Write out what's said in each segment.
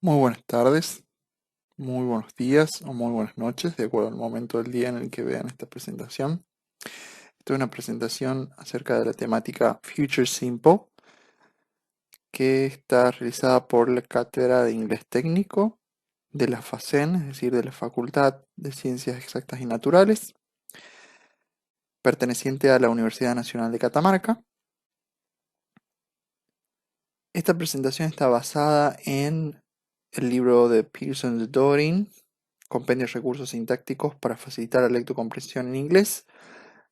Muy buenas tardes, muy buenos días o muy buenas noches, de acuerdo al momento del día en el que vean esta presentación. Esta es una presentación acerca de la temática Future Simple, que está realizada por la Cátedra de Inglés Técnico de la FACEN, es decir, de la Facultad de Ciencias Exactas y Naturales, perteneciente a la Universidad Nacional de Catamarca. Esta presentación está basada en el libro de Pearson de Dorin, Compendio de recursos sintácticos para facilitar la lectocomprensión en inglés,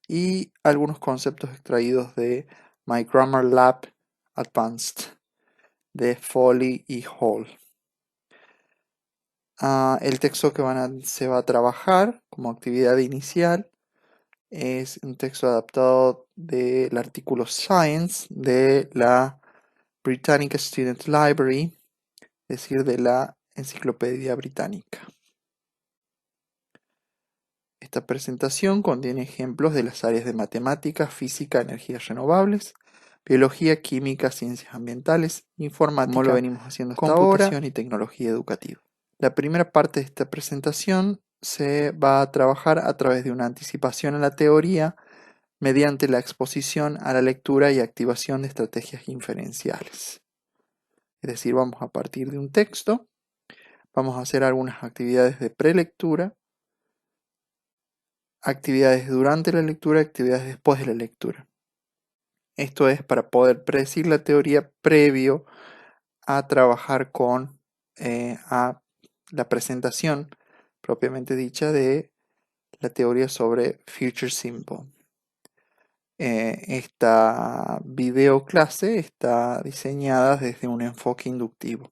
y algunos conceptos extraídos de My Grammar Lab Advanced de Foley y Hall. El texto que se va a trabajar como actividad inicial es un texto adaptado del artículo Science de la Britannica Student Library, es decir, de la Enciclopedia Británica. Esta presentación contiene ejemplos de las áreas de matemáticas, física, energías renovables, biología, química, ciencias ambientales, informática, como lo venimos haciendo hasta ahora, y tecnología educativa. La primera parte de esta presentación se va a trabajar a través de una anticipación a la teoría mediante la exposición a la lectura y activación de estrategias inferenciales. Es decir, vamos a partir de un texto, vamos a hacer algunas actividades de prelectura, actividades durante la lectura y actividades después de la lectura. Esto es para poder predecir la teoría previo a trabajar con a la presentación propiamente dicha de la teoría sobre Future Simple. Esta videoclase está diseñada desde un enfoque inductivo.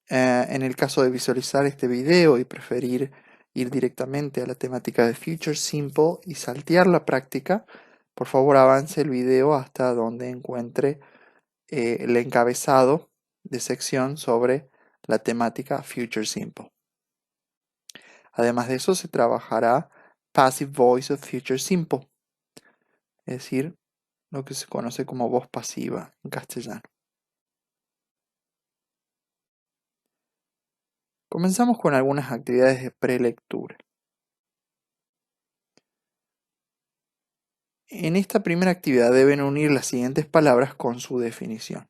En el caso de visualizar este video y preferir ir directamente a la temática de Future Simple y saltear la práctica, por favor avance el video hasta donde encuentre el encabezado de sección sobre la temática Future Simple. Además de eso, se trabajará Passive Voice of Future Simple, es decir, lo que se conoce como voz pasiva en castellano. Comenzamos con algunas actividades de prelectura. En esta primera actividad deben unir las siguientes palabras con su definición.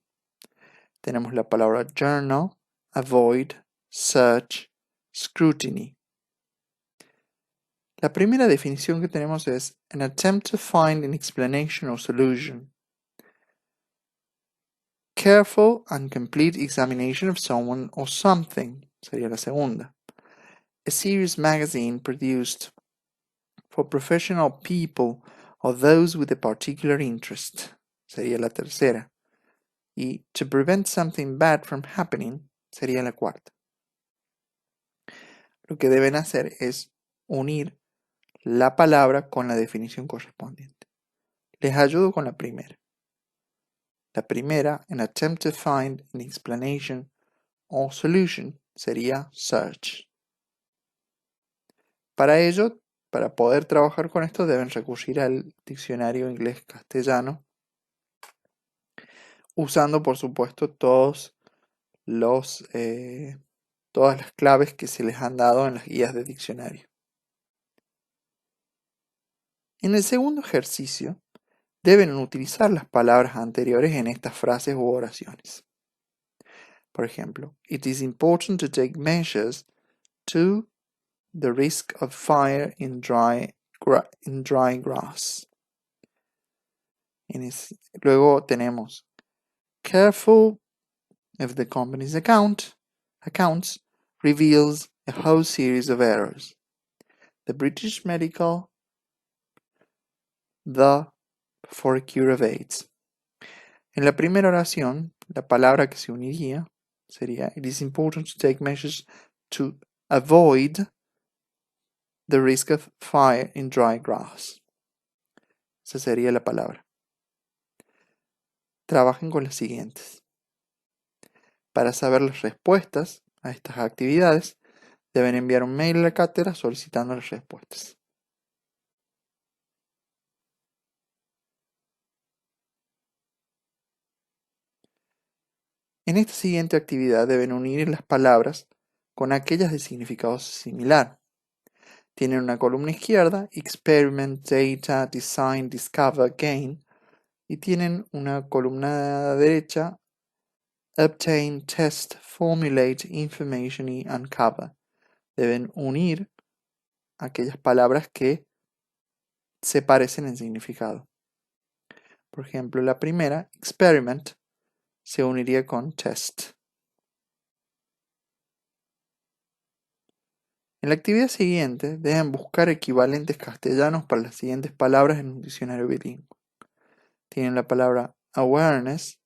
Tenemos la palabra journal, avoid, search, scrutiny. La primera definición que tenemos es an attempt to find an explanation or solution. Careful and complete examination of someone or something sería la segunda. A serious magazine produced for professional people or those with a particular interest sería la tercera. Y to prevent something bad from happening sería la cuarta. Lo que deben hacer es unir la palabra con la definición correspondiente. Les ayudo con la primera. La primera, an attempt to find an explanation or solution, sería search. Para ello, para poder trabajar con esto, deben recurrir al diccionario inglés-castellano, usando, por supuesto, todas las claves que se les han dado en las guías de diccionario. En el segundo ejercicio, deben utilizar las palabras anteriores en estas frases u oraciones. Por ejemplo, it is important to take measures to the risk of fire in dry grass. Luego tenemos careful if the company's accounts reveals a whole series of errors. The British medical, for a cure of AIDS. En la primera oración, la palabra que se uniría sería it is important to take measures to avoid the risk of fire in dry grass. Esa sería la palabra. Trabajen con las siguientes. Para saber las respuestas a estas actividades, deben enviar un mail a la cátedra solicitando las respuestas. En esta siguiente actividad deben unir las palabras con aquellas de significado similar. Tienen una columna izquierda, Experiment, Data, Design, Discover, Gain, y tienen una columna derecha, Obtain, Test, Formulate, Information y Uncover. Deben unir aquellas palabras que se parecen en significado. Por ejemplo, la primera, Experiment, se uniría con Test. En la actividad siguiente, deben buscar equivalentes castellanos para las siguientes palabras en un diccionario bilingüe. Tienen la palabra awareness,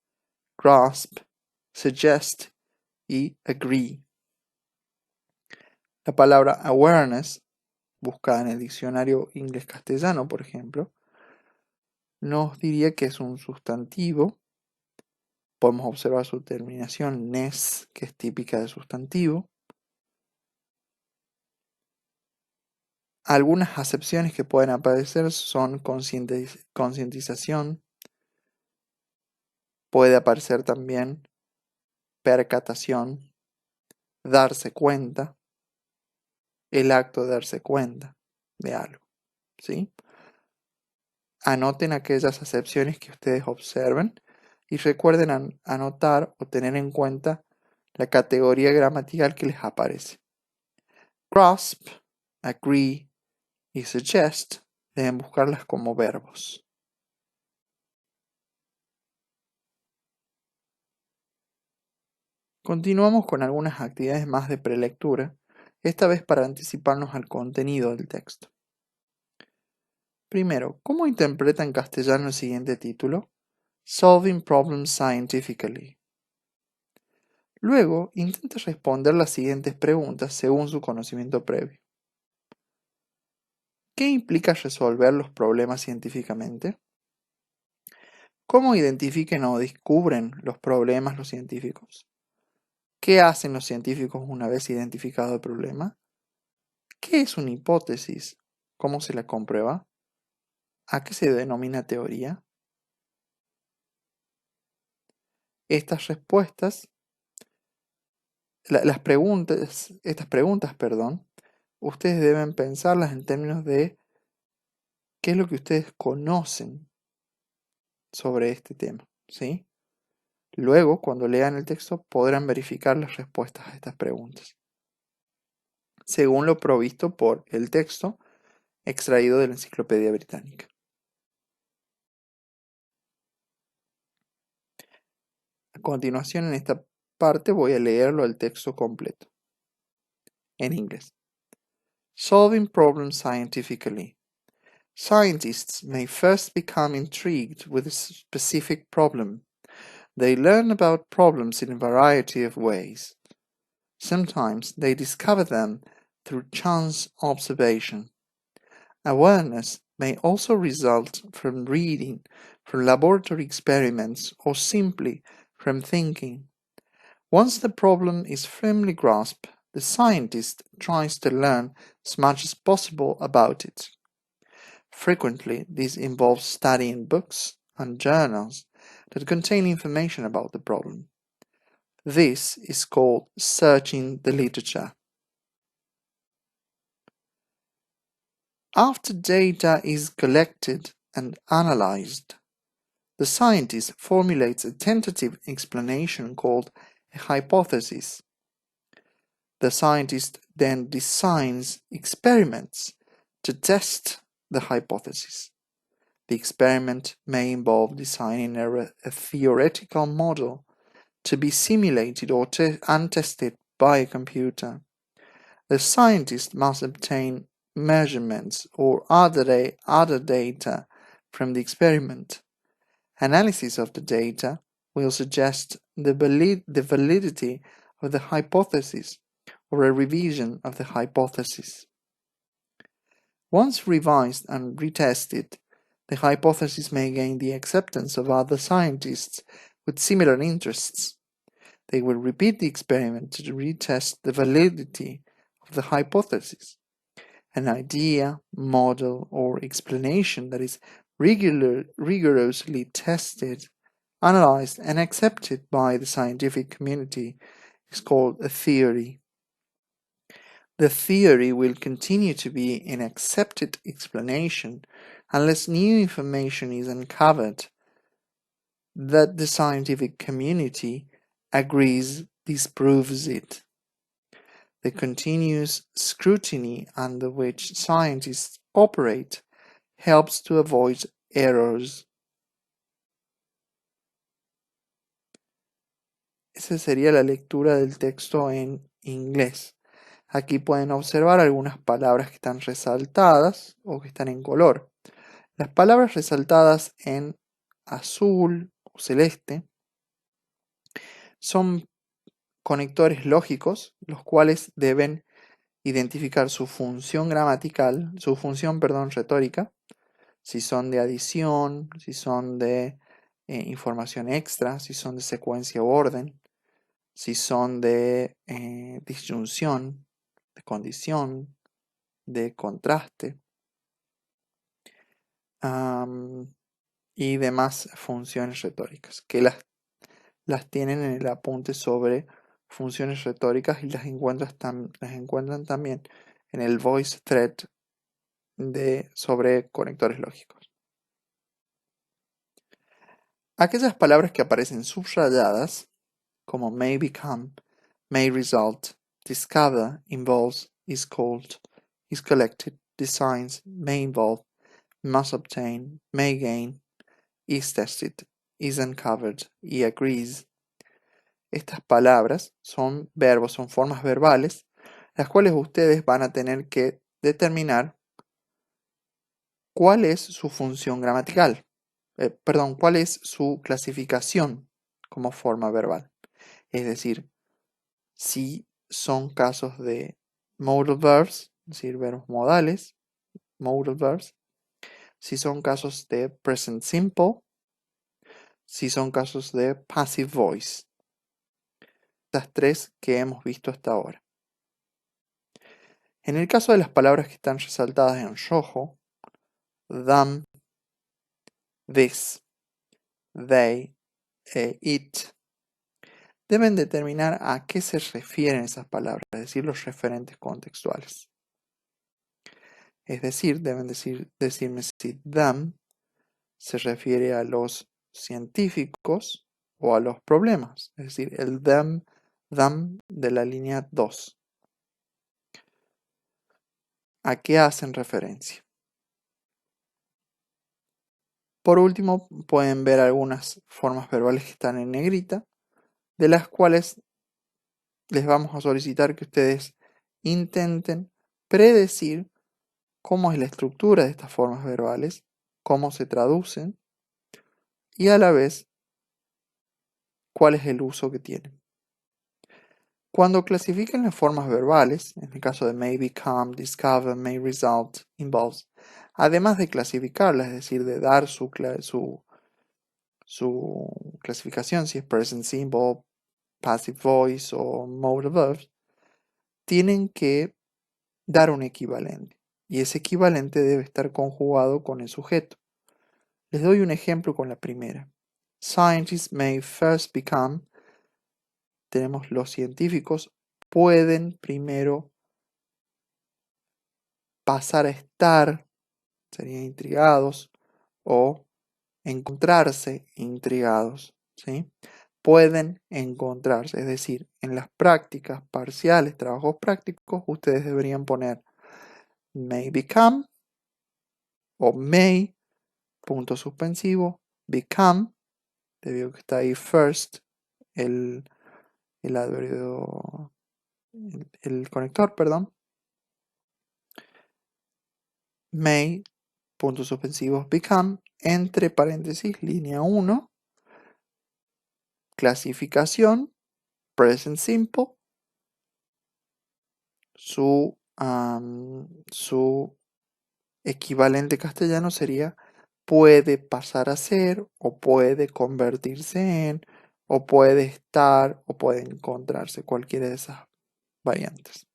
grasp, suggest y agree. La palabra awareness, buscada en el diccionario inglés-castellano, por ejemplo, nos diría que es un sustantivo. Podemos observar su terminación ness, que es típica de sustantivo. Algunas acepciones que pueden aparecer son concientización. Puede aparecer también percatación, darse cuenta, el acto de darse cuenta de algo, ¿sí? Anoten aquellas acepciones que ustedes observen y recuerden anotar o tener en cuenta la categoría gramatical que les aparece. Grasp, agree y suggest deben buscarlas como verbos. Continuamos con algunas actividades más de prelectura, esta vez para anticiparnos al contenido del texto. Primero, ¿cómo interpreta en castellano el siguiente título? Solving Problems Scientifically. Luego, intente responder las siguientes preguntas según su conocimiento previo. ¿Qué implica resolver los problemas científicamente? ¿Cómo identifican o descubren los problemas los científicos? ¿Qué hacen los científicos una vez identificado el problema? ¿Qué es una hipótesis? ¿Cómo se la comprueba? ¿A qué se denomina teoría? Estas respuestas, estas preguntas, ustedes deben pensarlas en términos de qué es lo que ustedes conocen sobre este tema, ¿sí? Luego, cuando lean el texto, podrán verificar las respuestas a estas preguntas, según lo provisto por el texto extraído de la Enciclopedia Británica. A continuación, en esta parte voy a leerlo el texto completo, en inglés. Solving problems scientifically. Scientists may first become intrigued with a specific problem. They learn about problems in a variety of ways. Sometimes they discover them through chance observation. Awareness may also result from reading, from laboratory experiments, or simply from thinking. Once the problem is firmly grasped, the scientist tries to learn as much as possible about it. Frequently, this involves studying books and journals that contain information about the problem. This is called searching the literature. After data is collected and analyzed, the scientist formulates a tentative explanation called a hypothesis. The scientist then designs experiments to test the hypothesis. The experiment may involve designing a theoretical model to be simulated or untested by a computer. The scientist must obtain measurements or other data from the experiment. Analysis of the data will suggest the validity of the hypothesis or a revision of the hypothesis. Once revised and retested, the hypothesis may gain the acceptance of other scientists with similar interests. They will repeat the experiment to retest the validity of the hypothesis. An idea, model, or explanation that is rigorously tested analyzed and accepted by the scientific community is called a theory. The theory will continue to be an accepted explanation unless new information is uncovered that the scientific community agrees disproves it. The continuous scrutiny under which scientists operate helps to avoid errors. Esa sería la lectura del texto en inglés. Aquí pueden observar algunas palabras que están resaltadas o que están en color. Las palabras resaltadas en azul o celeste son conectores lógicos, los cuales deben identificar su función gramatical, retórica, si son de adición, si son de información extra, si son de secuencia u orden, si son de disyunción, de condición, de contraste y demás funciones retóricas, que las tienen en el apunte sobre funciones retóricas y las encuentran también en el voice thread sobre conectores lógicos. Aquellas palabras que aparecen subrayadas, como may become, may result, discover, involves, is called, is collected, designs, may involve, must obtain, may gain, is tested, is uncovered y agrees. Estas palabras son verbos, son formas verbales, las cuales ustedes van a tener que determinar cuál es su función gramatical, cuál es su clasificación como forma verbal. Es decir, si son casos de modal verbs, es decir, verbos modales, modal verbs, si son casos de present simple, si son casos de passive voice. Las tres que hemos visto hasta ahora. En el caso de las palabras que están resaltadas en rojo, them, this, they, it, deben determinar a qué se refieren esas palabras, es decir, los referentes contextuales. Es decir, deben decirme si them se refiere a los científicos o a los problemas, es decir, el them de la línea 2. ¿A qué hacen referencia? Por último, pueden ver algunas formas verbales que están en negrita, de las cuales les vamos a solicitar que ustedes intenten predecir cómo es la estructura de estas formas verbales, cómo se traducen y a la vez cuál es el uso que tienen. Cuando clasifiquen las formas verbales, en el caso de may become, discover, may result, involves, además de clasificarlas, es decir, de dar su clasificación, si es present simple, passive voice o modal verbs, tienen que dar un equivalente. Y ese equivalente debe estar conjugado con el sujeto. Les doy un ejemplo con la primera. Scientists may first become. Tenemos los científicos pueden primero pasar a estar, serían intrigados, o encontrarse intrigados, ¿sí? Pueden encontrarse, es decir, en las prácticas parciales, trabajos prácticos, ustedes deberían poner may become o may, punto suspensivo, become, debido a que está ahí first, el adverbio, el conector, perdón, may, puntos suspensivos, become, entre paréntesis, línea 1, clasificación, present simple, su equivalente castellano sería puede pasar a ser, o puede convertirse en, o puede estar, o puede encontrarse, cualquiera de esas variantes.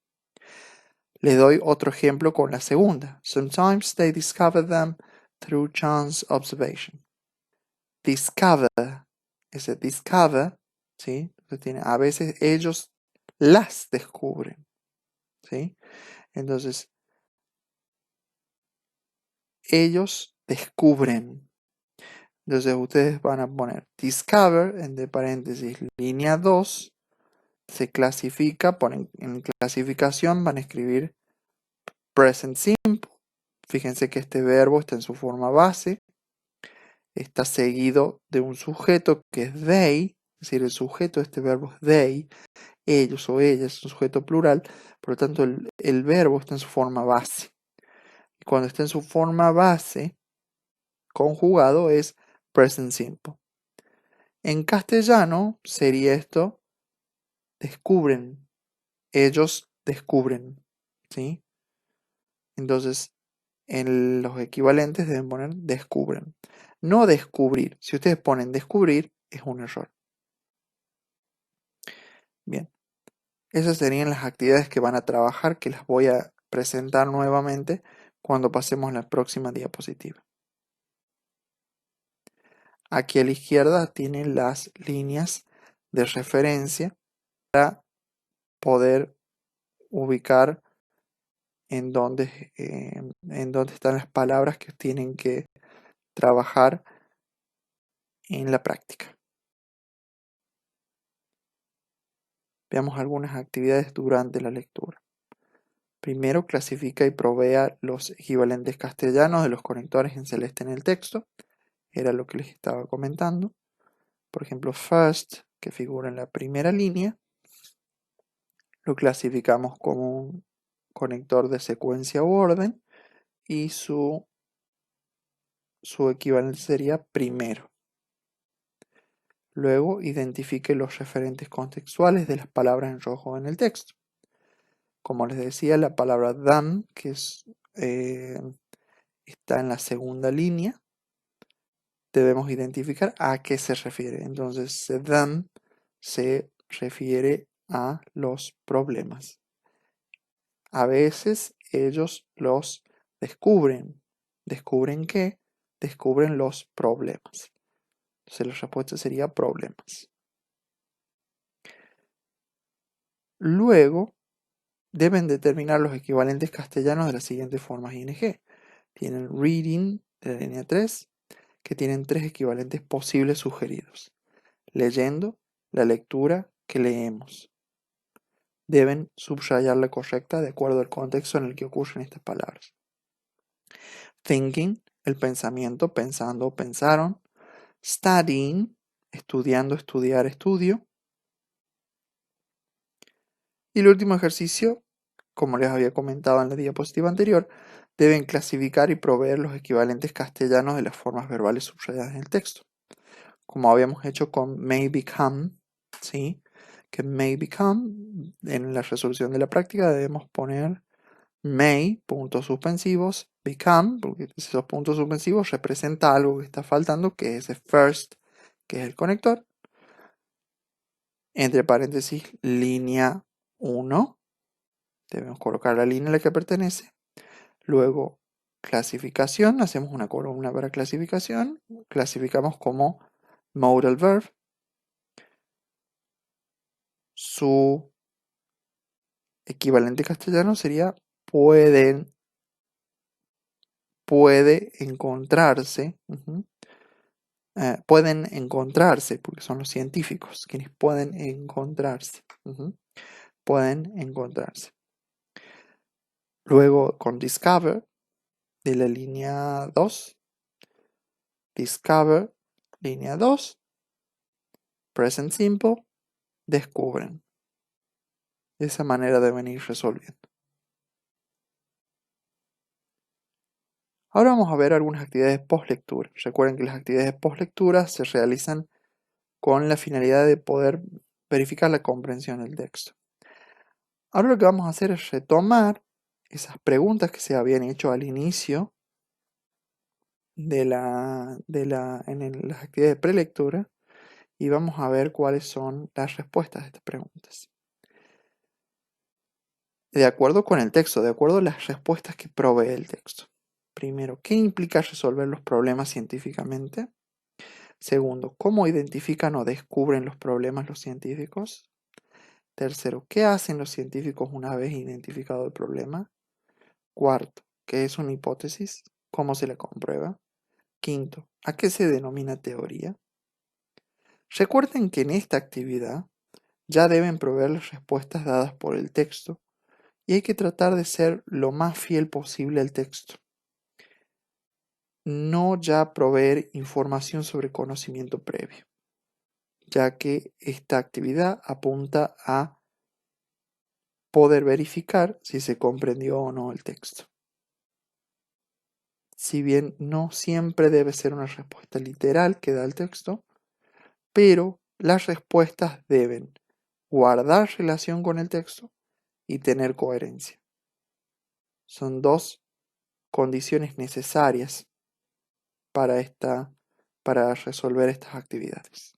Les doy otro ejemplo con la segunda. Sometimes they discover them through chance observation. Discover ese discover, ¿sí? Entonces a veces ellos las descubren, ¿sí? Entonces, ellos descubren. Entonces ustedes van a poner discover, entre paréntesis, línea 2, se clasifica, ponen en clasificación, van a escribir present simple. Fíjense que este verbo está en su forma base, está seguido de un sujeto que es they, es decir, el sujeto de este verbo es they, ellos o ellas, es un sujeto plural, por lo tanto el verbo está en su forma base. Y cuando está en su forma base, conjugado, es present simple. En castellano sería esto, descubren, ellos descubren, ¿sí? Entonces, en los equivalentes deben poner descubren. No descubrir. Si ustedes ponen descubrir, es un error. Bien. Esas serían las actividades que van a trabajar, que las voy a presentar nuevamente cuando pasemos la próxima diapositiva. Aquí a la izquierda tienen las líneas de referencia para poder ubicar en dónde están las palabras que tienen que trabajar en la práctica. Veamos algunas actividades durante la lectura. Primero, clasifica y provea los equivalentes castellanos de los conectores en celeste en el texto. Era lo que les estaba comentando. Por ejemplo, first, que figura en la primera línea, lo clasificamos como un conector de secuencia u orden y su equivalente sería primero. Luego, identifique los referentes contextuales de las palabras en rojo en el texto. Como les decía, la palabra than, que está en la segunda línea, debemos identificar a qué se refiere. Entonces, than se refiere a los problemas. A veces ellos los descubren. ¿Descubren qué? Descubren los problemas. Entonces la respuesta sería problemas. Luego, deben determinar los equivalentes castellanos de las siguientes formas ING. Tienen reading de la línea 3, que tienen 3 equivalentes posibles sugeridos. Leyendo, la lectura que leemos. Deben subrayar la correcta de acuerdo al contexto en el que ocurren estas palabras. Thinking, el pensamiento, pensando, pensaron. Studying, estudiando, estudiar, estudio. Y el último ejercicio, como les había comentado en la diapositiva anterior, deben clasificar y proveer los equivalentes castellanos de las formas verbales subrayadas en el texto. Como habíamos hecho con may become, ¿sí? Que may become, en la resolución de la práctica debemos poner may, puntos suspensivos, become, porque esos puntos suspensivos representan algo que está faltando, que es ese first, que es el conector. Entre paréntesis, línea 1. Debemos colocar la línea a la que pertenece. Luego, clasificación. Hacemos una columna para clasificación. Clasificamos como modal verb. Su equivalente castellano sería puede encontrarse. Pueden encontrarse, porque son los científicos quienes pueden encontrarse. Pueden encontrarse. Luego con discover, de la línea 2. Discover, línea 2. Present simple, descubren. De esa manera deben ir resolviendo. Ahora vamos a ver algunas actividades post-lectura. Recuerden que las actividades post-lectura se realizan con la finalidad de poder verificar la comprensión del texto. Ahora lo que vamos a hacer es retomar esas preguntas que se habían hecho al inicio en las actividades de prelectura y vamos a ver cuáles son las respuestas de estas preguntas. De acuerdo con el texto, de acuerdo a las respuestas que provee el texto. Primero, ¿qué implica resolver los problemas científicamente? Segundo, ¿cómo identifican o descubren los problemas los científicos? Tercero, ¿qué hacen los científicos una vez identificado el problema? Cuarto, ¿qué es una hipótesis? ¿Cómo se la comprueba? Quinto, ¿a qué se denomina teoría? Recuerden que en esta actividad ya deben proveer las respuestas dadas por el texto y hay que tratar de ser lo más fiel posible al texto. No ya proveer información sobre conocimiento previo, ya que esta actividad apunta a poder verificar si se comprendió o no el texto. Si bien no siempre debe ser una respuesta literal que da el texto, pero las respuestas deben guardar relación con el texto y tener coherencia. Son dos condiciones necesarias para resolver estas actividades.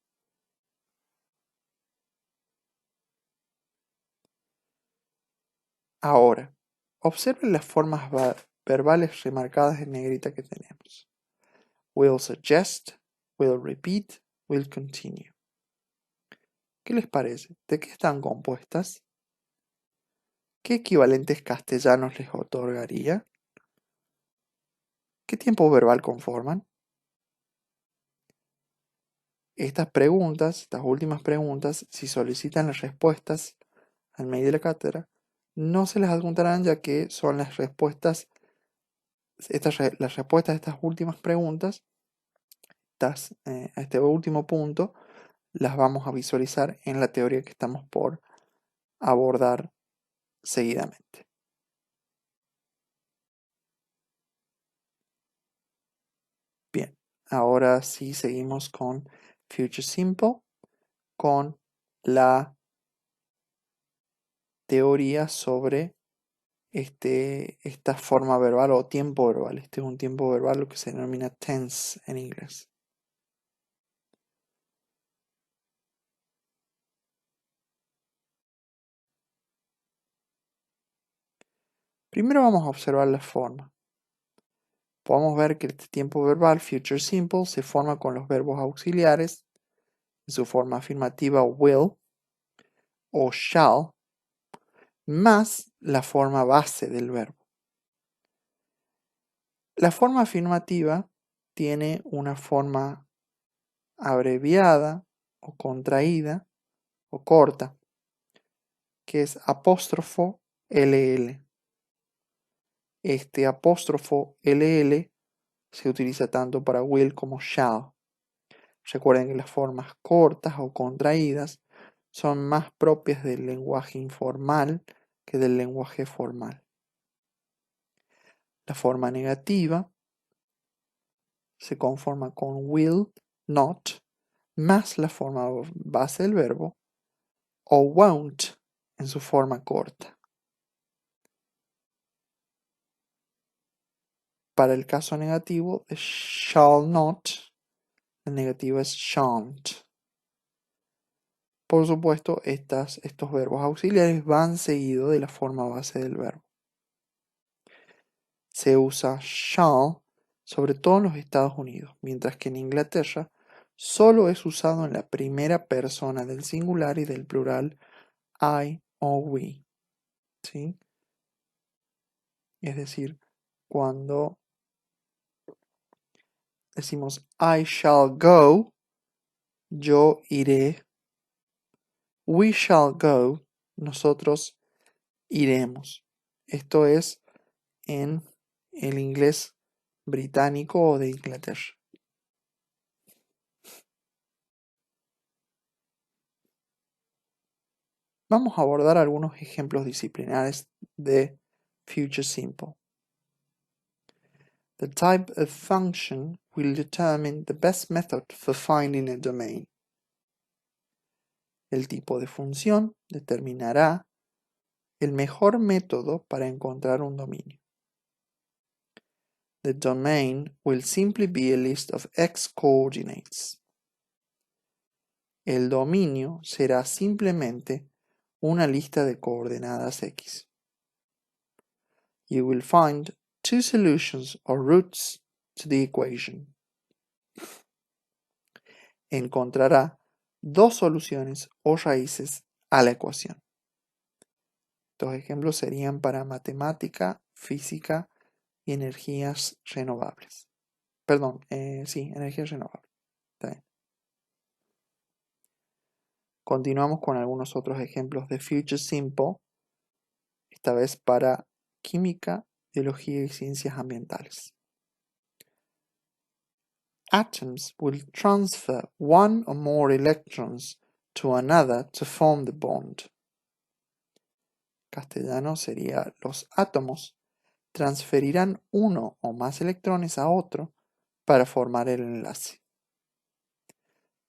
Ahora, observen las formas verbales remarcadas en negrita que tenemos. Will suggest, will repeat, will continue. ¿Qué les parece? ¿De qué están compuestas? ¿Qué equivalentes castellanos les otorgaría? ¿Qué tiempo verbal conforman? Estas preguntas, estas últimas preguntas, si solicitan las respuestas al medio de la cátedra, no se las adjuntarán ya que son las respuestas, las respuestas de estas últimas preguntas, a este último punto, las vamos a visualizar en la teoría que estamos por abordar seguidamente. Bien, ahora sí seguimos con Future Simple, con la teoría sobre esta forma verbal o tiempo verbal. Este es un tiempo verbal, lo que se denomina tense en inglés. Primero vamos a observar la forma. Podemos ver que este tiempo verbal, future simple, se forma con los verbos auxiliares en su forma afirmativa will o shall, más la forma base del verbo. La forma afirmativa tiene una forma abreviada o contraída o corta, que es apóstrofo LL. Este apóstrofo LL se utiliza tanto para will como shall. Recuerden que las formas cortas o contraídas son más propias del lenguaje informal que del lenguaje formal. La forma negativa se conforma con will, not, más la forma base del verbo, o won't en su forma corta. Para el caso negativo de shall not, el negativo es shan't. Por supuesto, estos verbos auxiliares van seguidos de la forma base del verbo. Se usa shall sobre todo en los Estados Unidos, mientras que en Inglaterra solo es usado en la primera persona del singular y del plural I o we. ¿Sí? Es decir, cuando decimos I shall go, yo iré. We shall go, nosotros iremos. Esto es en el inglés británico o de Inglaterra. Vamos a abordar algunos ejemplos disciplinares de Future Simple. The type of function will determine the best method for finding a domain. El tipo de función determinará el mejor método para encontrar un dominio. The domain will simply be a list of x coordinates. El dominio será simplemente una lista de coordenadas x. You will find two solutions or roots to the equation. encontrará dos soluciones o raíces a la ecuación. Estos ejemplos serían para matemática, física y energías renovables. Perdón, sí, energías renovables. Está bien. Continuamos con algunos otros ejemplos de Future Simple, esta vez para química, biología y ciencias ambientales. Atoms will transfer one or more electrons to another to form the bond. Castellano sería: los átomos transferirán uno o más electrones a otro para formar el enlace.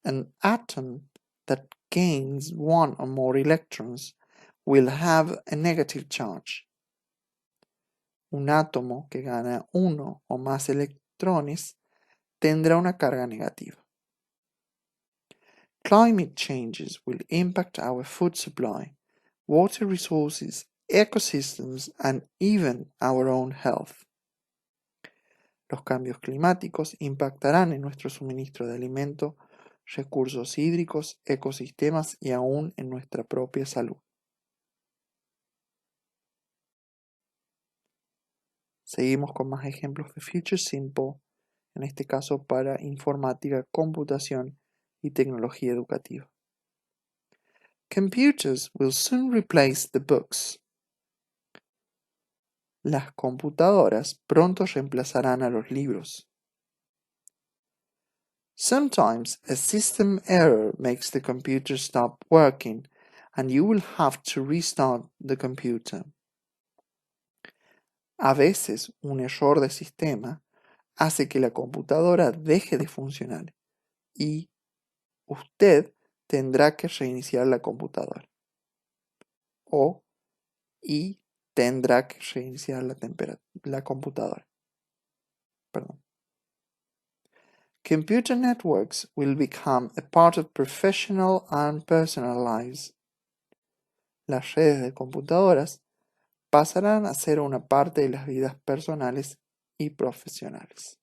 An atom that gains one or more electrons will have a negative charge. Un átomo que gana uno o más electrones tendrá una carga negativa. Climate changes will impact our food supply, water resources, ecosystems, and even our own health. Los cambios climáticos impactarán en nuestro suministro de alimento, recursos hídricos, ecosistemas y aún en nuestra propia salud. Seguimos con más ejemplos de Future Simple, en este caso para informática, computación y tecnología educativa. Computers will soon replace the books. Las computadoras pronto reemplazarán a los libros. Sometimes a system error makes the computer stop working and you will have to restart the computer. A veces un error de sistema hace que la computadora deje de funcionar y usted tendrá que reiniciar la computadora. Y tendrá que reiniciar la computadora. Perdón. Computer networks will become a part of professional and personal lives. Las redes de computadoras pasarán a ser una parte de las vidas personales y profesionales.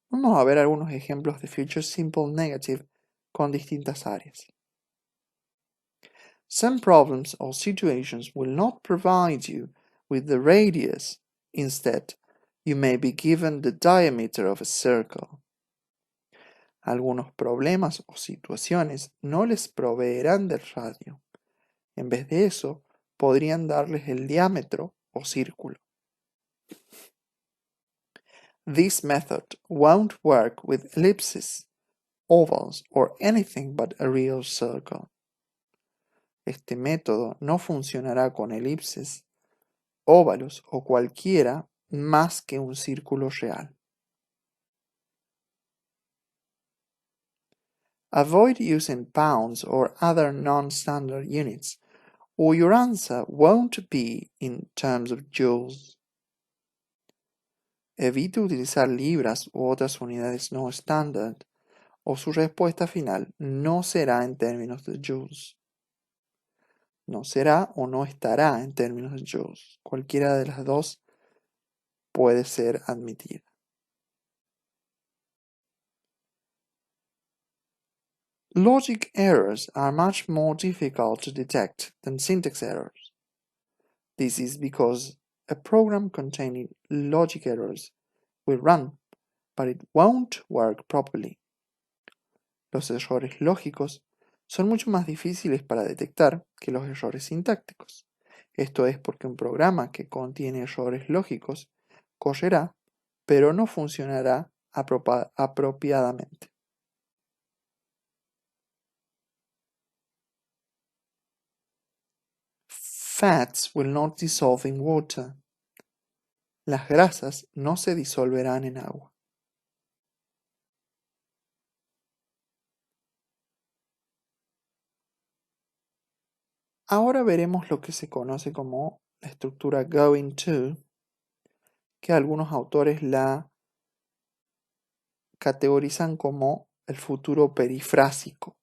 Vamos a ver algunos ejemplos de Future Simple Negative con distintas áreas. Some problems or situations will not provide you with the radius. Instead, you may be given the diameter of a circle. Algunos problemas o situaciones no les proveerán del radio. En vez de eso, podrían darles el diámetro o círculo. This method won't work with ellipses, ovals, or anything but a real circle. Este método no funcionará con elipses, óvalos o cualquiera más que un círculo real. Avoid using pounds or other non-standard units, or your answer won't be in terms of joules. Evite utilizar libras u otras unidades no estándar, o su respuesta final no será en términos de joules. No será o no estará en términos de joules. Cualquiera de las dos puede ser admitida. Logic errors are much more difficult to detect than syntax errors. This is because a program containing logic errors will run, but it won't work properly. Los errores lógicos son mucho más difíciles para detectar que los errores sintácticos. Esto es porque un programa que contiene errores lógicos correrá, pero no funcionará apropiadamente. Fats will not dissolve in water. Las grasas no se disolverán en agua. Ahora veremos lo que se conoce como la estructura going to, que algunos autores la categorizan como el futuro perifrásico.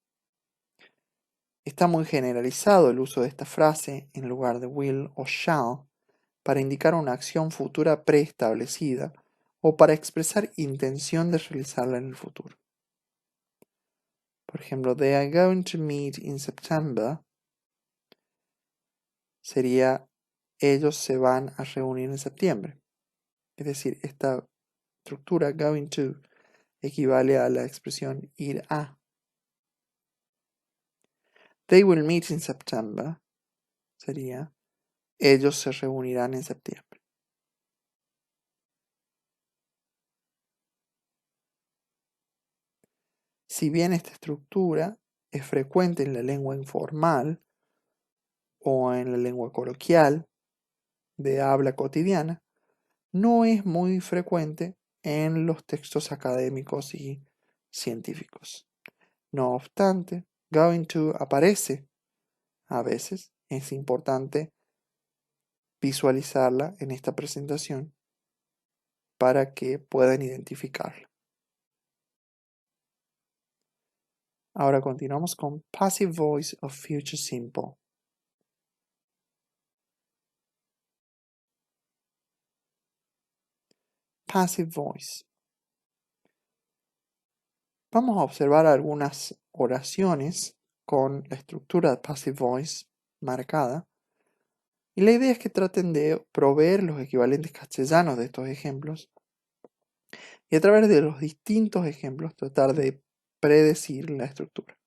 Está muy generalizado el uso de esta frase en lugar de will o shall, para indicar una acción futura preestablecida o para expresar intención de realizarla en el futuro. Por ejemplo, they are going to meet in September sería ellos se van a reunir en septiembre. Es decir, esta estructura going to equivale a la expresión ir a. They will meet in September sería ellos se reunirán en septiembre. Si bien esta estructura es frecuente en la lengua informal o en la lengua coloquial de habla cotidiana, no es muy frecuente en los textos académicos y científicos. No obstante, going to aparece a veces. Es importante visualizarla en esta presentación para que puedan identificarla. Ahora continuamos con Passive Voice of Future Simple. Passive Voice. Vamos a observar algunas oraciones con la estructura de Passive Voice marcada. Y la idea es que traten de proveer los equivalentes castellanos de estos ejemplos y a través de los distintos ejemplos tratar de predecir la estructura.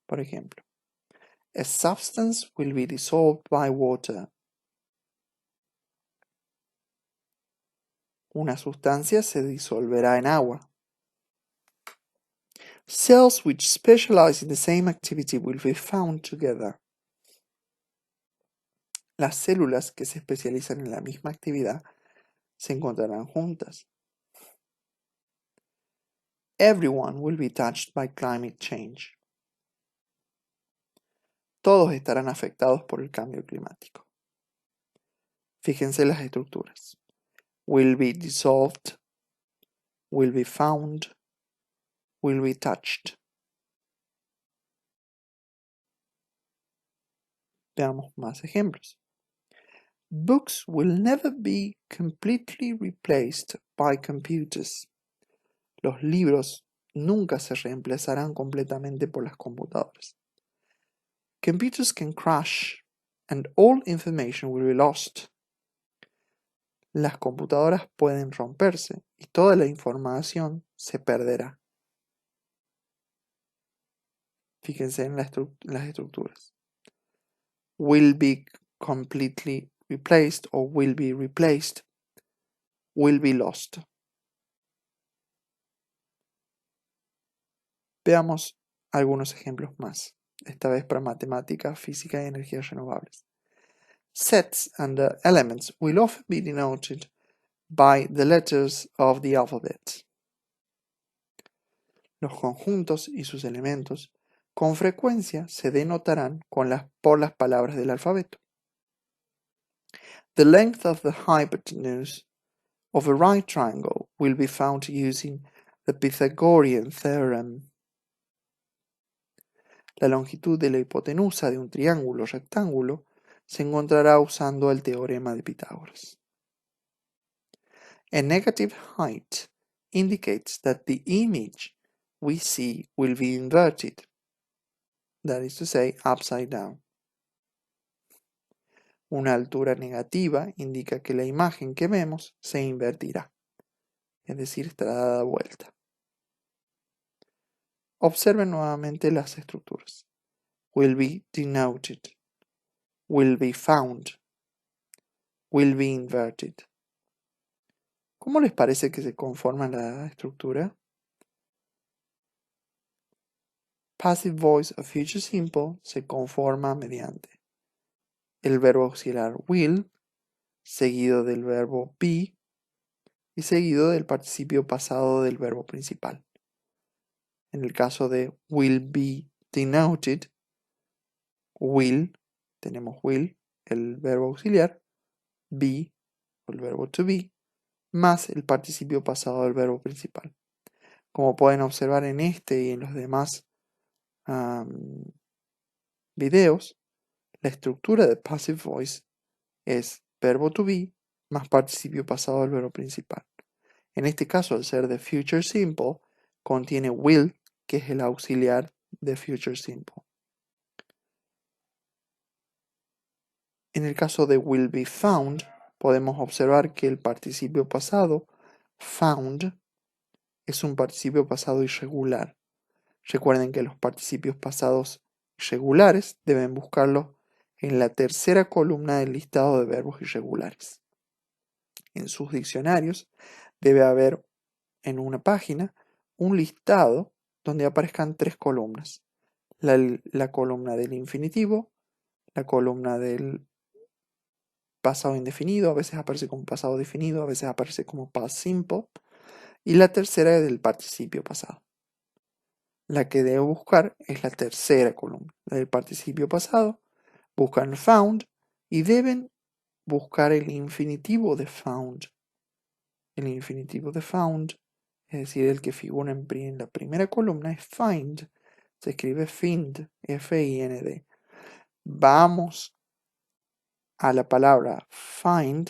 Por ejemplo, a substance will be dissolved by water. Una sustancia se disolverá en agua. Cells which specialize in the same activity will be found together. Las células que se especializan en la misma actividad se encontrarán juntas. Everyone will be touched by climate change. Todos estarán afectados por el cambio climático. Fíjense las estructuras. Will be dissolved, will be found, will be touched. Veamos más ejemplos. Books will never be completely replaced by computers. Los libros nunca se reemplazarán completamente por las computadoras. Computers can crash and all information will be lost. Las computadoras pueden romperse y toda la información se perderá. Fíjense en las estructuras. Will be completely replaced or will be replaced. Will be lost. Veamos algunos ejemplos más, esta vez para matemática, física y energías renovables. Sets and elements will often be denoted by the letters of the alphabet. Los conjuntos y sus elementos con frecuencia se denotarán por las palabras del alfabeto. The length of the hypotenuse of a right triangle will be found using the Pythagorean theorem. La longitud de la hipotenusa de un triángulo rectángulo se encontrará usando el teorema de Pitágoras. A negative height indicates that the image we see will be inverted, that is to say, upside down. Una altura negativa indica que la imagen que vemos se invertirá, es decir, estará dada vuelta. Observen nuevamente las estructuras. Will be denoted, will be found, will be inverted. ¿Cómo les parece que se conforma la estructura? Passive voice of future simple se conforma mediante el verbo auxiliar will, seguido del verbo be y seguido del participio pasado del verbo principal. En el caso de will be denoted, will, tenemos will, el verbo auxiliar, be, el verbo to be, más el participio pasado del verbo principal. Como pueden observar en este y en los demás videos, la estructura de Passive Voice es verbo to be más participio pasado del verbo principal. En este caso, al ser de future simple, contiene will, que es el auxiliar de future simple. En el caso de will be found, podemos observar que el participio pasado, found, es un participio pasado irregular. Recuerden que los participios pasados irregulares deben buscarlos en la tercera columna del listado de verbos irregulares. En sus diccionarios debe haber en una página un listado donde aparezcan 3 columnas. La columna del infinitivo, la columna del pasado indefinido, a veces aparece como pasado definido, a veces aparece como past simple, y la tercera es del participio pasado. La que debo buscar es la tercera columna, la del participio pasado. Buscan found y deben buscar el infinitivo de found. El infinitivo de found, es decir, el que figura en la primera columna, es find. Se escribe find, F-I-N-D. Vamos a la palabra find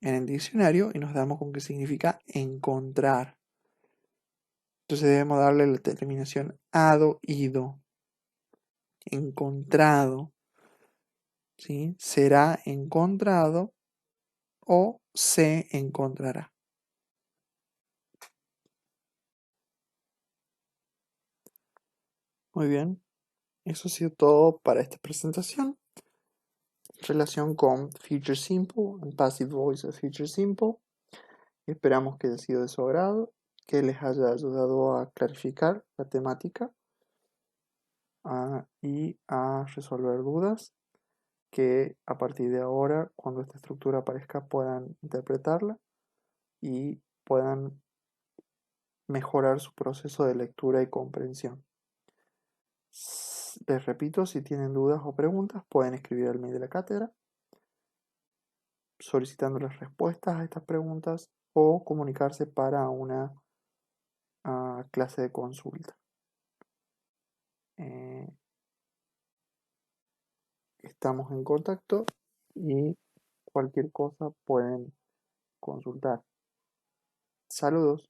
en el diccionario y nos damos con que significa encontrar. Entonces debemos darle la terminación ado, ido. Encontrado. ¿Sí? Será encontrado o se encontrará. Muy bien, eso ha sido todo para esta presentación. Relación con Future Simple, and Passive Voice of Future Simple. Esperamos que haya sido de su agrado, que les haya ayudado a clarificar la temática y a resolver dudas, que a partir de ahora, cuando esta estructura aparezca, puedan interpretarla y puedan mejorar su proceso de lectura y comprensión. Les repito, si tienen dudas o preguntas, pueden escribir al mail de la cátedra solicitando las respuestas a estas preguntas o comunicarse para una clase de consulta. Estamos en contacto y cualquier cosa pueden consultar. Saludos.